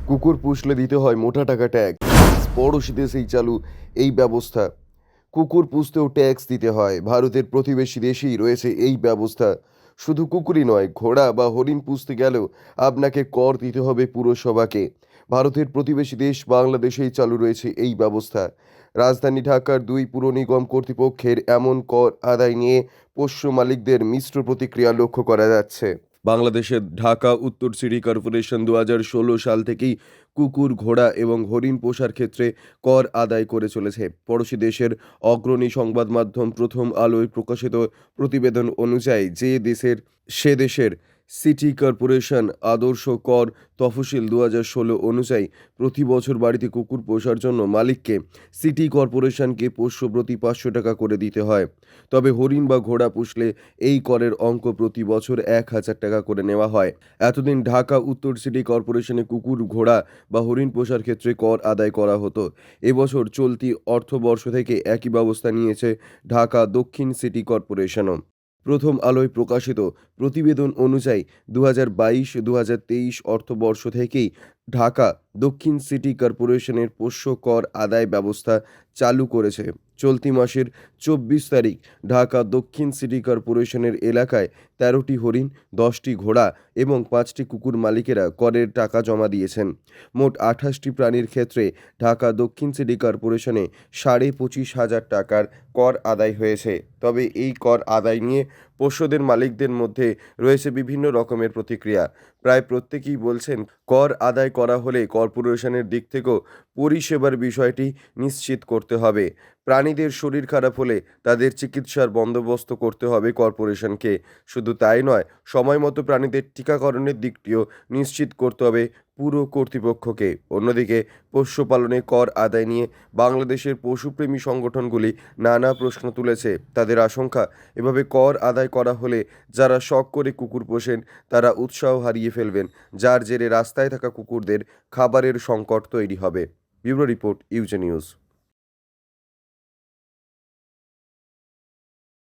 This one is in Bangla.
কুকুর পুষলে দিতে হয় মোটা টাকা ট্যাক্স। পড়োশি দেশেই চালু এই ব্যবস্থা। কুকুর পুষতেও ট্যাক্স দিতে হয়। ভারতের প্রতিবেশী দেশেই রয়েছে এই ব্যবস্থা। শুধু কুকুরই নয়, ঘোড়া বা হরিণ পুষতে গেলেও আপনাকে কর দিতে হবে পুরসভাকে। ভারতের প্রতিবেশী দেশ বাংলাদেশেই চালু রয়েছে এই ব্যবস্থা। রাজধানী ঢাকার ২ পুর নিগম কর্তৃপক্ষের এমন কর আদায় নিয়ে পোষ্য মালিকদের মিশ্র প্রতিক্রিয়া লক্ষ্য করা যাচ্ছে। বাংলাদেশের ঢাকা উত্তর সিটি কর্পোরেশন ২০১৬ সাল থেকেই কুকুর, ঘোড়া এবং হরিণ পোষার ক্ষেত্রে কর আদায় করে চলেছে। পড়োশি দেশের অগ্রণী সংবাদ মাধ্যম প্রথম আলোয় প্রকাশিত প্রতিবেদন অনুযায়ী সে দেশের সিটি কর্পোরেশন আদর্শ কর তফসিল ২০১৬ অনুযায়ী প্রতি বছর বাড়িতে কুকুর পোষার জন্য মালিককে সিটি কর্পোরেশনকে পোষ্য প্রতি ৫০০ টাকা করে দিতে হয়। তবে হরিণ বা ঘোড়া পুষলে এই করের অঙ্ক প্রতি বছর ১,০০০ টাকা করে নেওয়া হয়। এতদিন ঢাকা উত্তর সিটি কর্পোরেশনে কুকুর, ঘোড়া বা হরিণ পোষার ক্ষেত্রে কর আদায় করা হতো। এবছর চলতি অর্থবর্ষ থেকে একই ব্যবস্থা নিয়েছে ঢাকা দক্ষিণ সিটি কর্পোরেশনও। প্রথম আলোয় প্রকাশিত প্রতিবেদন অনুযায়ী ২০২২-২০২৩ অর্থবর্ষ থেকেই ঢাকা দক্ষিণ সিটি কর্পোরেশনের পোষ্য কর আদায় ব্যবস্থা চালু করেছে। চলতি মাসের ২৪ তারিখ ঢাকা দক্ষিণ সিটি কর্পোরেশনের এলাকায় ১৩টি হরিণ, ১০টি ঘোড়া এবং ৫টি কুকুর মালিকেরা করের টাকা জমা দিয়েছেন। মোট ২৮টি প্রাণীর ক্ষেত্রে ঢাকা দক্ষিণ সিটি কর্পোরেশনে ২৫,৫০০ টাকার কর আদায় হয়েছে। তবে এই কর আদায় নিয়ে পোষ্যদের মালিকদের মধ্যে রয়েছে বিভিন্ন রকমের প্রতিক্রিয়া। প্রায় প্রত্যেকেই বলছেন, কর আদায় করা হলে কর্পোরেশনের দিক থেকেও পরিষেবার বিষয়টি নিশ্চিত করতে হবে। প্রাণীদের শরীর খারাপ হলে তাদের চিকিৎসার বন্দোবস্ত করতে হবে কর্পোরেশনকে। শুধু তাই নয়, সময়মতো প্রাণীদের টিকাকরণের দিকটিও নিশ্চিত করতে হবে পুরো কর্তৃপক্ষকে। অন্যদিকে পোষ্য পালনে কর আদায় নিয়ে বাংলাদেশের পশুপ্রেমী সংগঠনগুলি নানা প্রশ্ন তুলেছে। তাদের আশঙ্কা, এভাবে কর আদায় করা হলে যারা শখ করে কুকুর পোষেন তারা উৎসাহ হারিয়ে ফেলবেন, যার জেরে রাস্তায় থাকা কুকুরদের খাবারের সংকট তৈরি হবে। ব্যুরো রিপোর্ট, ইউজে নিউজ।